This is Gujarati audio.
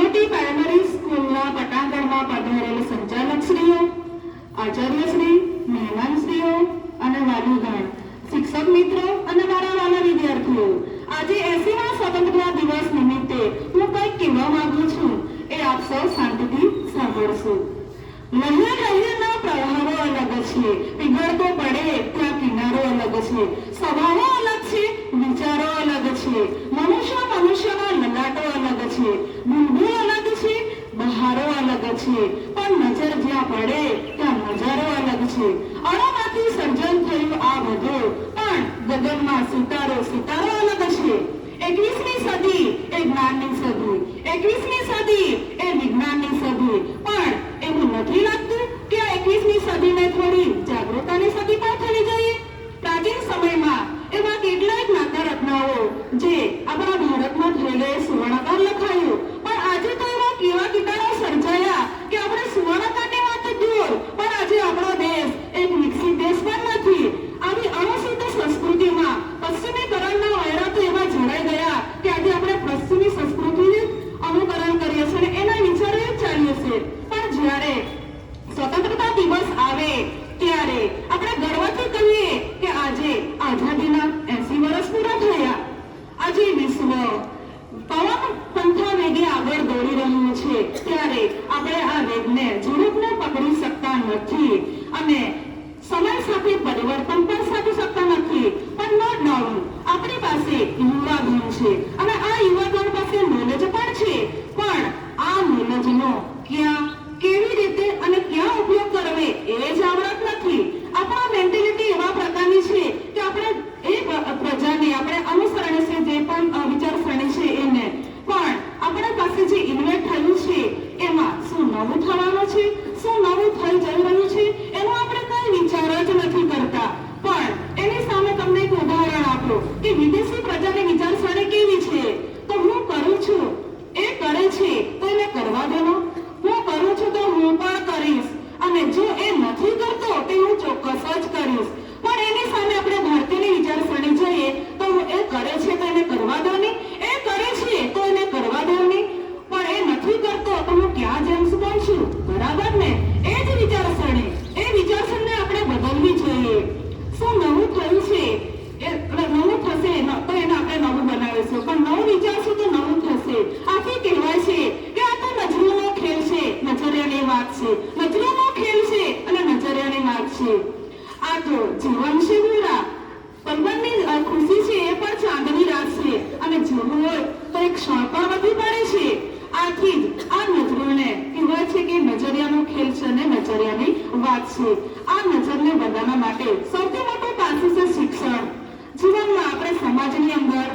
ધોલેટી પ્રાઇમરી સ્કૂલના પટાંગણમાં પધારેલ સંચાલકશ્રીઓ, આચાર્યશ્રી, મહેમાનશ્રીઓ અને વાલીગણ, શિક્ષક મિત્રો અને મારા વાલા વિદ્યાર્થીઓ, આજે 80મા સ્વતંત્રતા દિવસ નિમિત્તે હું કંઈક કહેવા માંગુ છું. એ આપ સૌ શાંતિથી સાંભળશો. લહેરના પ્રવાહો અલગ છે, પીગળતો પડે ત્યાં કિનારો અલગ છે, સ્વભાવો અલગ છે, વિચારો અલગ છે, મનુષ્યના લલાટો અલગ છે, બુલબુલ અલગ છે, બહારો અલગ છે, પણ નજર જ્યાં પડે ત્યાં નજારો અલગ છે. અણુમાંથી સર્જન થયું આ બધું, પણ ગગનમાં સિતારો અલગ છે. 21મી સદી એ જ્ઞાનની સદી, 21મી સદી એ વિજ્ઞાનની સદી, પણ એવું નથી લાગતું કે આ 21મી સદીને થોડી જાગૃતતાની સદી પણ થવી જોઈએ? પ્રાચીન સમયમાં એવા કેટલાક નાટ્ય રચનાઓ જે આપણા ભારતમાં થઈ ગયે સુવર્ણકાળ લખાયું, પણ આજે તો એવા કેવા કીટાણો સર્જાયા કે આપણે સુવર્ણકાળની વાત દૂર, પણ આજે આપણો દેશ એક વિકસિત દેશ પણ નથી. આવી અણુશુદ્ધ સંસ્કૃતિમાં પશ્ચિમીકરણના વાયરા તો એવા જોડાઈ ગયા કે આજે આપણે પશ્ચિમી સંસ્કૃતિનું અનુકરણ કરીએ છીએ અને એના વિચારો જ ચાલીએ છીએ. પણ જ્યારે સ્વતંત્રતા દિવસ આવે ત્યારે આપણે ગર્વથી કહીએ કે આજે આઝાદીના 80 વર્ષ પૂરા થયા. આજે વિશ્વ પવન પંથા વેગે આગળ દોડી રહ્યું છે, ત્યારે આપણે આ વેગને ઝડપને પકડી શકતા નથી અને સમય સાથે પરિવર્તન પણ સાધી શકતા નથી. પણ નો ડાઉટ આપણી પાસે યુવાધન છે અને આ યુવાધન પાસે નોલેજ પણ છે, પણ આ નોલેજનો ક્યાં, કેવી રીતે અને ક્યાં ઉપયોગ કરવો એ જ આવડત નથી. આપણા મેન્ટેલિટી એવા પ્રકારની છે કે આપણે એ પ્રજાને આપણે અનુસરણી છે, જે પણ વિચારસરણી છે એને, પણ આપણા પાસે જે ઇન્વેસ્ટ થયું છે એમાં શું નવું થવાનું છે, શું નવું થઈ જઈ રહ્યું છે એનો આપણે કઈ વિચાર જ નથી કરતા. પણ એની સામે તમને એક ઉદાહરણ આપો કે વિદેશી પ્રજાની વિચારસરણી કેવી છે. તો હું કરું છું, એ કરે છે તો એને કરવા દેનો. હું કરું છું તો હું પણ કરીશ, અને જો એ નથી કરતો તો હું ચોક્કસ જ કરીશ. પણ એની સામે આપણે ભારતીયની વિચારસરણી જોઈએ તો એ કરે છે તો એને કરવા દો નહીં, એ કરે છે તો એને કરવા દો નહીં, પણ એ નથી કરતો તો હું ક્યાં જેમ્સ બોન્ડ છું, બરાબર ને? એ જ વિચારસરણી, એ વિચારસરણીને આપણે બદલવી જોઈએ. શું નવું થયું છે એ નવું થશે તો એને આપણે નવું બનાવીશું, પણ નવું વિચારશું તો નવું થશે. આથી કહેવાય છે કે આ તો નજરોનો ખેલ છે, નજરિયાની વાત છે, નજરોનો ખેલ છે અને નજરિયાની વાત છે. આ તો જીવન છે પૂરા, પલવનની ખુશી છે એ પણ ચાંદની રાત છે, અને જીવવું હોય તો એક ક્ષણ પણ વધી પડે છે. આથી જ આ નજરોને કહેવાય છે કે નજરિયાનો ખેલ છે અને નજરિયાની વાત છે. આ નજરને બદલવા માટે સૌથી મોટું પાસું છે શિક્ષણ. જીવનમાં આપણે સમાજની અંદર